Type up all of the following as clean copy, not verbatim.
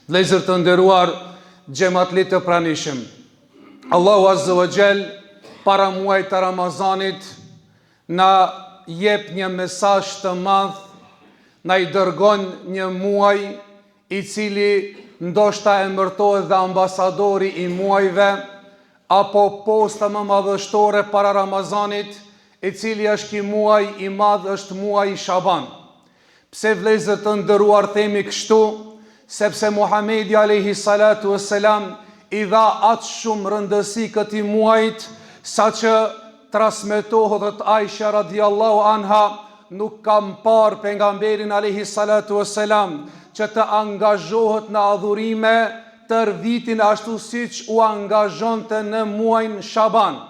Vëllezër të nderuar, xhamatlit të pranishëm. Allahu Azza wa Jall para muajit të Ramazanit na jep një mesazh të madh, na I dërgon një muaj I cili ndoshta emërtohet dhe ambasadori I muajve, apo posta më madhështore para Ramazanit, I cili është ky muaj I madh, është muaji Shaban. Pse vëllezër të nderuar themi kështu? Sepse Muhamedi alayhi salatu wassalam I dha atë shumë rëndësi këtij muajit, saqë transmetohet Aisha radiallahu anha nuk kam parë pejgamberin alayhi salatu wassalam që të angazhohet në adhurime tër vitin ashtu siç u angazhonte në muajin Shaban.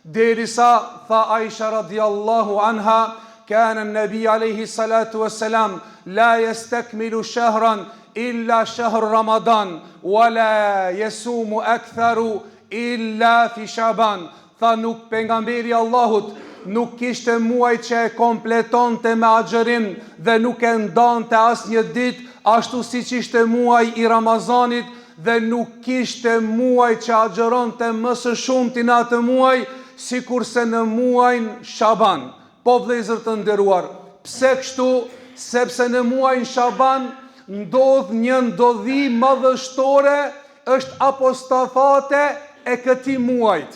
Derisa tha Aisha radiallahu anha, kana an-nabi alayhi salatu wassalam la yastakmilu shahran illa shahr Ramadan, wala yasumu aktharu illa fi Shaban. Tha nuk pejgamberi Allahut nuk kishte muaj që e kompletonte me agjerim dhe nuk e ndante asnjë ditë ashtu siç ishte muaji I Ramazanit, dhe nuk kishte muaj që agjeronte më së shumti në atë muaj sikurse në muajin Shaban. Po vëllezër të nderuar, pse kështu? Sepse në muajin Shaban ndodh një ndodhi madhështore, është apostafate e këtij muajit.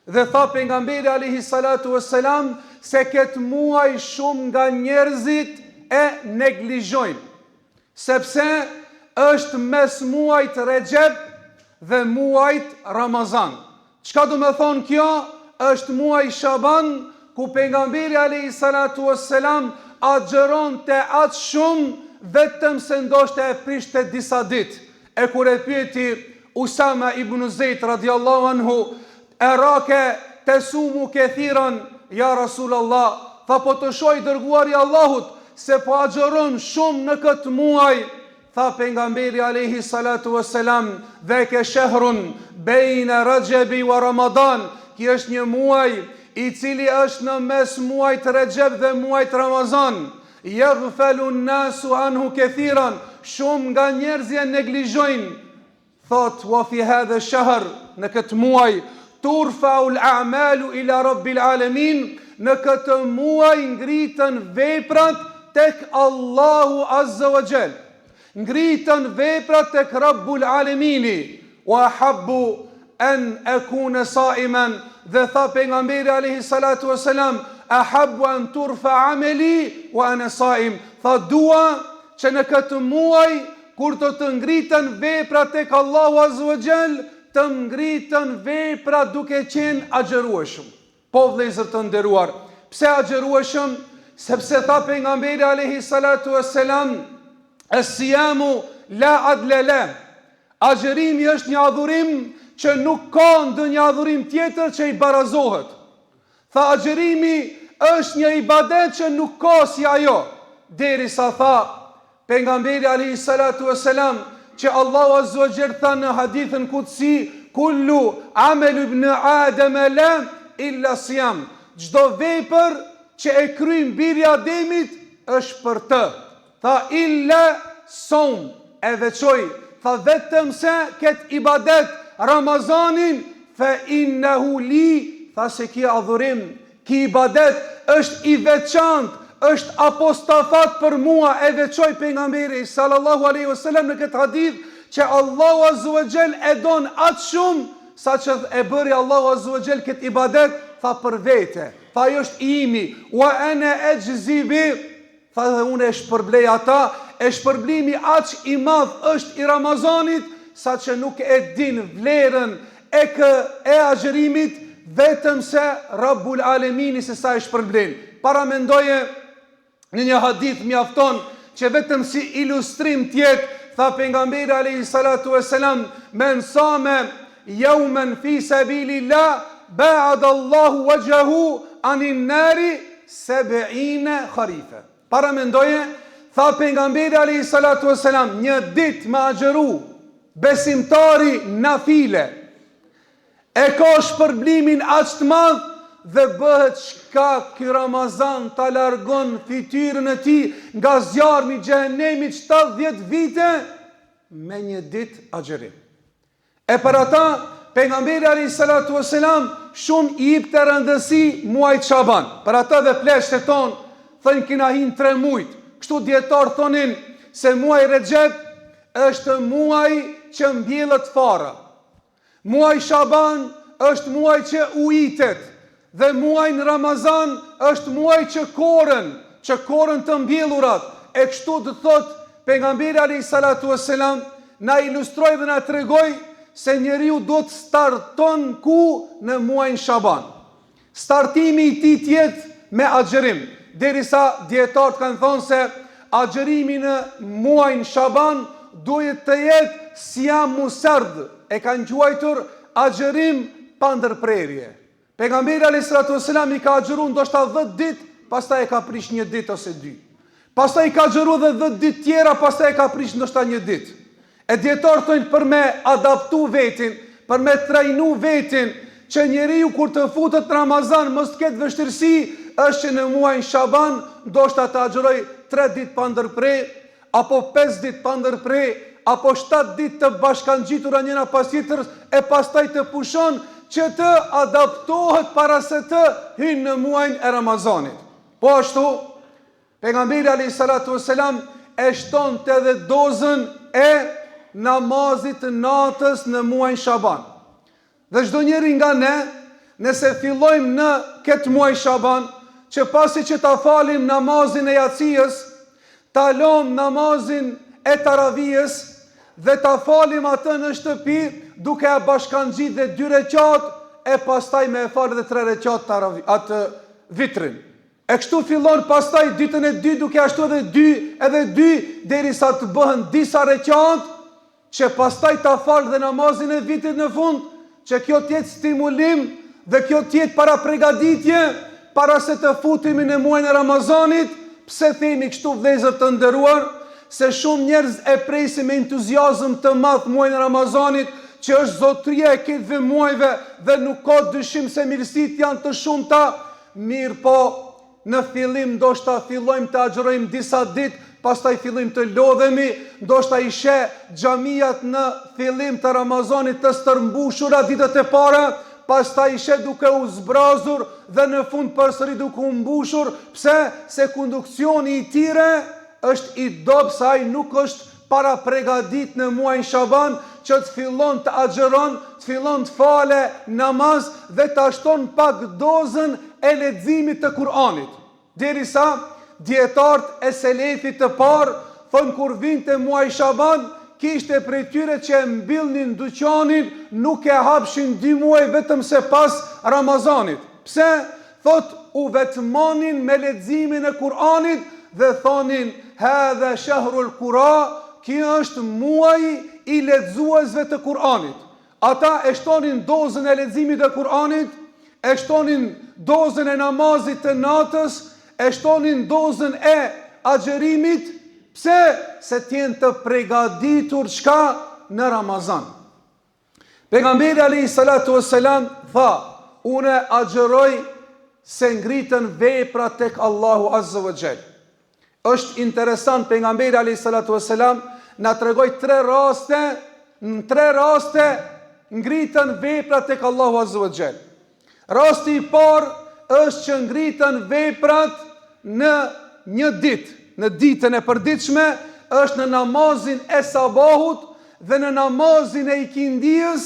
Dhe tha pejgamberi alayhi salatu wassalam se këtë muaj shumë nga njerëzit e neglizhojnë, sepse është mes muajit Rexhep dhe muajit Ramazan. Çka do të thonë kjo? Është muaji Shaban ku pejgamberi alayhi salatu wassalam agjeronte atë shumë vetëm se ndoshta e prishte disa ditë. E kur e pyeti Usama ibn Zeid radiallahu anhu, erake tesumu kethiran ja Rasulallah, tha po të shoj dërguari Allahut se po agjeron shumë në këtë muaj. Tha pejgamberi alayhi salatu wassalam, dhaka shahrun baina Rajabi wa Ramadan, ki është një muaj I cili është në mes muajit Rexhep dhe muajit Ramazan. Yaghfalu an-nasu anhu kethiran, shumë nga njerëzit e neglizhojnë. Thot wa fi hadha ash-shahr, në këtë muaj turfa'u al-a'malu ila rabbil alamin, në këtë muaj ngritën veprat tek Allahu Azza wa Jall. Ngritën veprat tek Rabbul Alamini. Wa habbu an akuna sa'iman, dhe tha pejgamberi alayhi salatu wassalam, ahabbu an turfa ameli wa ana sa'im. Tha dua që në këtë muaj kur të ngritën veprat tek Allahu Azza wa Jall, të ngritën vepra duke qenë agjerueshëm. Po vëllezër të nderuar, pse agjerueshëm? Sepse tha pejgamberi alayhi salatu wassalam, as-siyamu la adla la. Agjerimi është një adhurim që nuk ka ndonjë adhurim tjetër që I barazohet. Tha agjerimi është një ibadet që nuk ka si ajo. Derisa tha pejgamberi alayhi salatu wassalam që Allahu Azza wa Jall tha në hadithën kutsi, kullu amalu ibn Adam la illa siyam. Çdo vepër që e kryen biri Ademit është për të. Tha illa som, e veçoi. Tha vetëm se këtë ibadet Ramazanin, fa innahu li, tha se ki adhurim, ki ibadet është I veçantë, është apostafat për mua, e veçoi pejgamberi sallallahu alaihi wasallam në këtë hadith që Allahu Azza wa Jall e don atë shumë sa që e bëri Allahu Azza wa Jall këtë ibadet, tha për vete. Tha ajo është I imi, wa ana ajzi bi, tha dhe unë e shpërblej ata, e shpërblimi aq I madh është I Ramazanit, sa që nuk e din vlerën e agjerimit, vetëm se Rabbul Alamini se sa e shpërblen. Para mendoje në një hadith mjafton që vetëm si ilustrim tjetë, tha pejgamberi alayhi salatu wassalam, men sama yawman fi sabilillah ba'ada Allahu wajhahu anin nari 70 kharifa. Para mendoje, tha pejgamberi alayhi salatu wassalam, një ditë me agjeru besimtari nafile e ka shpërblimin aq të madh dhe bëhet shkak ky Ramazan ta largon fytyrën e tij nga zjarmi I xhenemit 70 vite, me një ditë agjerim. E për ata, pejgamberi alayhi salatu vesselam shumë i jep të rëndësi muajit Shaban. Për ata dhe pleshtë e tonë, thënë kina hin 3 muajt. Kështu dietar thonin se muaji Rexhep është muaj që mbjellet fara. Muaji Shaban është muaj që ujitet. Dhe muaji në Ramazan është muaj që korën të mbjellurat. E kështu të thot pejgamberi alayhi salatu vesselam na ilustroi dhe na tregoi se njeriu do të starton ku në muajin Shaban. Startimi i tij tjetë me agjerim. Derisa dietarët kanë thonë se agjerimi në muajin Shaban duhet të jetë siam musard. E kanë quajtur agjerim pa ndërprerje. Pejgamberi alayhi salatu vesselam i ka agjeruar ndoshta 10 ditë, pastaj e ka prish 1 ditë ose 2. Pastaj i ka agjeruar edhe 10 ditë tjera, pastaj e ka prish ndoshta 1 ditë. E dietarët thonë për me adaptu vetin, për me trajnu vetin, që njeriu kur të futet në Ramazan mos ketë vështirësi, është që në muajin Shaban ndoshta të agjeroj 3 ditë pa ndërprerje, apo 5 ditë pa ndërprerje, apo 7 ditë të bashkangjitura njëra pas tjetrës, e pastaj të pushon që të adaptohet para se të hynë në muajin e Ramazanit. Po ashtu, pejgamberi alayhi salatu vesselam e shtonte edhe dozën e namazit të natës në muajin Shaban. Dhe çdo njeri nga ne, nëse fillojmë në këtë muaj Shaban, që pasi që ta falim namazin e jacijës, ta lëm namazin e taravijës dhe ta falim atë në shtëpi, duke e bashkangjit dhe 2 rekat, e pastaj me e falë dhe 3 rekat atë vitrin. E kështu fillon pastaj ditën e 2, duke ashtu edhe 2, derisa të bëhen disa rekat, që pastaj ta falë dhe namazin e vitit në fund, që kjo tjetë stimulim dhe kjo tjetë para pregaditje, para se të futemi në muajin e Ramazanit. Pse themi kështu vëllezër të nderuar, se shumë njerëz e presin me entuziazëm të madh muajin e Ramazanit, që është zotëria e këtyre muajve dhe nuk ka dyshim se mirësitë janë të shumta. Mirë po, në fillim ndoshta fillojmë të agjerojmë disa ditë, pastaj fillojmë të lodhemi, ndoshta i sheh xhamiat në fillim të Ramazanit të stërmbushura ditët e para, pastaj i sheh duke u zbrazur dhe në fund përsëri duke u mbushur. Pse? Se konduksioni i tyre është i dobë, sa ai nuk është para pregadit në muajin Shaban, që të fillon të agjeron, të fillon të fale namaz dhe të ashton pak dozën e leximit të Kur'anit. Derisa dietarët e selefit të parë thonë kur vinte muaji Shaban, kishte prej tyre që e mbillnin dyqanin, nuk e hapshin 2 muaj vetëm se pas Ramazanit. Pse? Thot u vetmanin me leximin e Kur'anit dhe thonin hadha shahrul Qura, kjo është muaji i lexuesve të Kur'anit. Ata e shtonin dozën e leximit të Kur'anit, e shtonin dozën e namazit të natës, e shtonin dozën e agjerimit. Pse? Se t'jenë të pregaditur çka në Ramazan. Pejgamberi alayhi salatu vesselam tha, unë agjeroj se ngritën veprat tek Allahu azza wa jall. Është interesant, pejgamberi alayhi salatu vesselam na tregoi 3 raste, në 3 raste ngritën veprat tek Allahu azza wa jall. Rasti i parë është që ngritën veprat në një ditë, në ditën e përditshme, është në namazin e sabahut dhe në namazin e ikindijës,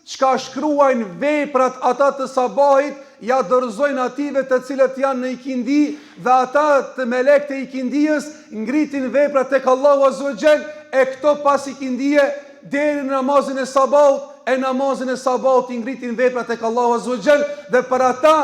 çka shkruajnë veprat ata të sabahit, ja dorëzojnë ative të cilët janë në ikindi, dhe ata të melekët e ikindijës ngritin veprat tek Allahu azza wa jall, e këto pas ikindije deri në namazin e sabahut, e namazin e sabahut i ngritin veprat tek Allahu azza wa jall, dhe për ata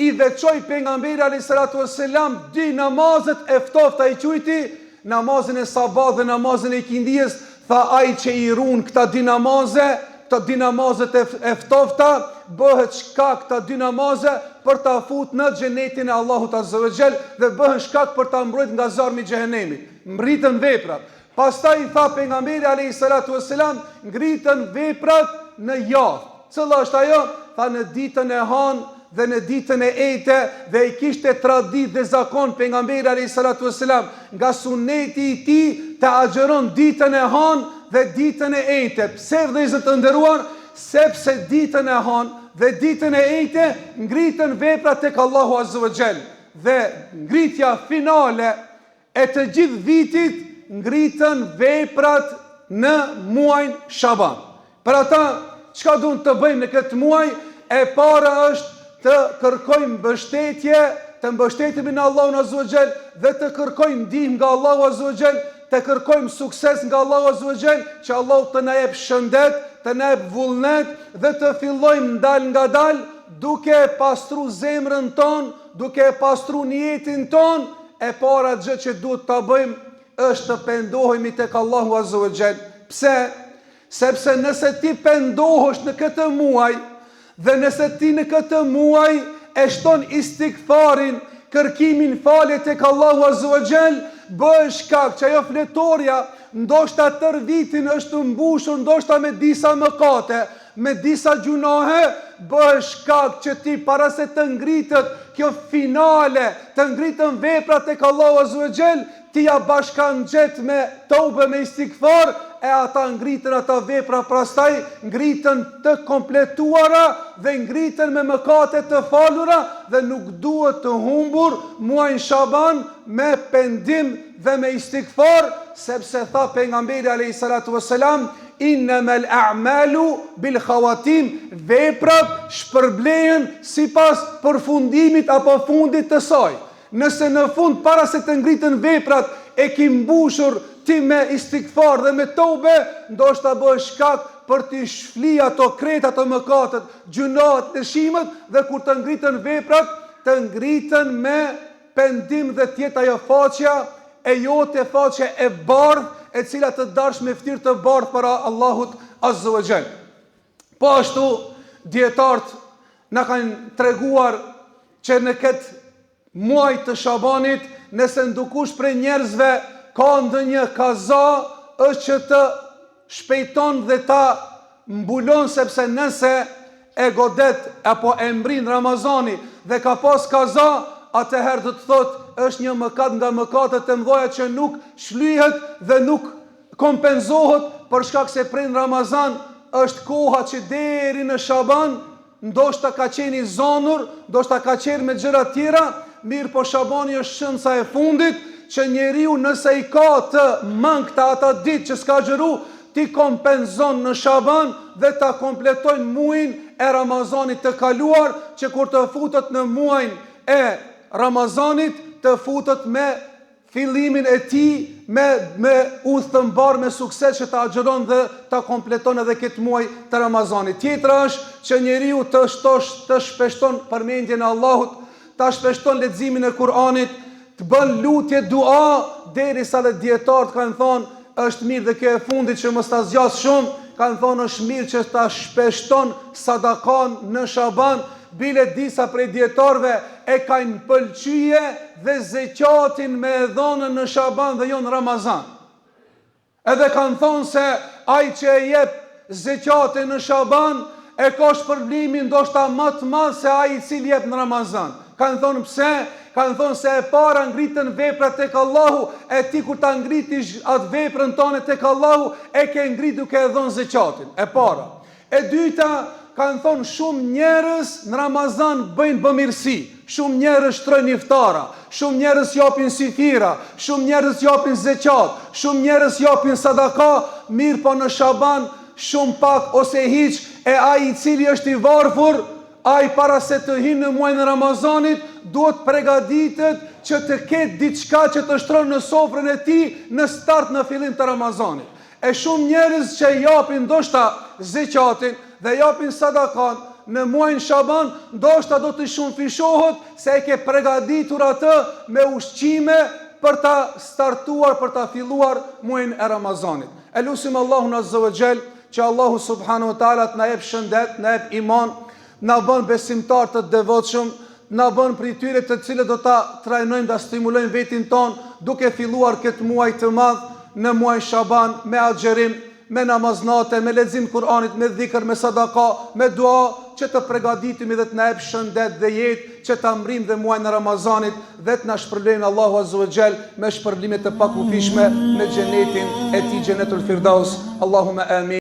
i veçoi pejgamberi alayhi salatu vesselam 2 namazet e ftofta, i quajti namazin e sabahut dhe namazin e ikindijës. Tha ai që i ruan këta 2 namaze, këta 2 namazet e ftofta, bëhet shkak këta 2 namaze për ta fut në xhenetin e Allahut azza wa jall dhe bëhen shkak për ta mbrojtur nga zjarmi i xhehenemit. Mbritën veprat. Pastaj i tha pejgamberi alayhi salatu vesselam, ngritën veprat në javë. Cila është ajo? Tha në ditën e hanë dhe në ditën e ejte, dhe i kishte tradit dhe zakon pejgamberi alayhi salatu vesselam nga suneti i tij të agjeron ditën e hanë dhe ditën e ejte. Pse vëllezër të nderuar? Sepse ditën e hanë dhe ditën e ejte ngritën veprat tek Allahu Azza wa Jall. Dhe ngritja finale e të gjithë vitit ngritën veprat në muajin Shaban. Për ata, çka duhet të bëjmë në këtë muaj? E para është të kërkojmë mbështetje, të mbështetemi në Allahun Azza wa Jall dhe të kërkojmë ndihmë nga Allahu Azza wa Jall, të kërkojmë sukses nga Allahu Azza wa Jall, që Allahu të na jep shëndet, të na jep vullnet dhe të fillojmë ndal nga dal duke pastru zemrën tonë, duke pastru niyetin tonë. E para gjë që duhet ta bëjmë është të pendohemi tek Allahu Azza wa Jall. Pse? Sepse nëse ti pendohesh në këtë muaj dhe nëse ti në këtë muaj e shton istighfarin, kërkimin falje tek Allahu Azza wa Jall, bëhesh shkak që ajo fletoria ndoshta tër vitin është mbushur ndoshta me disa mëkate, me disa gjunohe, bëhesh shkak që ti para se të ngritet kjo finale, të ngritën veprat tek Allahu Azza wa Jall, ti ja bashkangjet me tobe, me istighfar, e ata ngritën ata vepra, pastaj ngritën të kompletuara dhe ngritën me mëkate të falura, dhe nuk duhet të humbur muajin Shaban me pendim dhe me istighfar, sepse tha pejgamberi alayhi salatu wassalam, innamal a'malu bil khawatim, veprat shpërblehen sipas përfundimit apo fundit të saj. Nëse në fund para se të ngritën veprat e ki mbushur ti me istighfar dhe me tobe, ndoshta bëhesh shkak për të shfli ato kreta, ato mëkatet, gjunat, dëshimet, dhe kur të ngritën veprat, të ngritën me pendim dhe tjetë ajo faqja e jote, faqja e bardh, e cila të darsh me ftyrë të bardh para Allahut Azza wa Jall. Po ashtu, dietarët na kanë treguar që në këtë muaj të Shabanit, nëse ndukush prej njerëzve ka ndonjë kaza, është që të shpejton dhe ta mbulon, sepse nëse e godet apo e mbrin Ramazani dhe ka pas kaza, atëherë do të thotë është një mëkat nga mëkatet e mëdha që nuk shlyhet dhe nuk kompenzohet, për shkak se prej Ramazan është koha që deri në Shaban ndoshta ka qenë i zonur, ndoshta ka qenë me gjëra tjera, mirë po Shabani është shënca e fundit që njeriu nëse i ka të mangëta ata ditë që s'ka xheru, ti kompenzon në Shaban dhe ta kompletojnë muajin e Ramazanit të kaluar, që kur të futet në muajin e Ramazanit të futet me fillimin e tij me udhë të mbar me sukses, që ta agjeron dhe ta kompleton edhe këtë muaj të Ramazanit. Tjetra është që njeriu të shpeshton përmendjen e Allahut, ta shpeshton leximin e Kur'anit, të bën lutje, dua, derisa dhe dietarët kanë thonë është mirë, dhe kjo e fundit që mos ta zgjas shumë, kanë thonë është mirë që ta shpeshton sadakan në Shaban, bile disa prej dietarëve e kanë pëlqyje dhe zeqatin me e dhonën në Shaban dhe jo në Ramazan. Edhe kanë thonë se ai që e jep zeqatin në Shaban e ka shpërblimin ndoshta më të madh se ai i cili jep në Ramazan. Kanë thonë pse? Kanë thonë se e para ngritën veprat tek Allahu, e ti kur ta ngritish atë veprën tonë tek Allahu, e ke ngrit duke e dhënë zeqatin. E para. E dyta, kanë thonë shumë njerëz në Ramazan bëjnë bëmirësi, shumë njerëz shtrojnë iftara, shumë njerëz japin sifira, shumë njerëz japin zeqat, shumë njerëz japin sadaka, mirë po në Shaban shumë pak ose hiç, e ai i cili është i varfër, ai para se të hyjë në muajin e Ramazanit duhet përgatitet që të ketë diçka që të shtron në sofrën e tij në start, në fillim të Ramazanit. E shumë njerëz që japin ndoshta zeqatin dhe japin sadakan në muajin Shaban, ndoshta do të shumëfishohet se e ke përgatitur atë me ushqime për ta startuar, për ta filluar muajin e Ramazanit. E lutim Allahun Azza wa Jall që Allahu subhanahu wa taala të na jep shëndet, na jep iman, na bën besimtar të devotshëm, na bën prej tyre të cilët do ta trajnojmë, ta stimulojmë vetin ton, duke filluar këtë muaj të madh në muajin Shaban me agjerim, me namaznate, me lexim Kur'anit, me dhikr, me sadaka, me dua, që të përgatitemi dhe të na jap shëndet dhe jetë që ta mrim dhe muajin e Ramazanit dhe të na shpërblejë Allahu Azza wa Jall me shpërblime të pakufishme në xhenetin e tij, xhenetul Firdaus. Allahumma amin.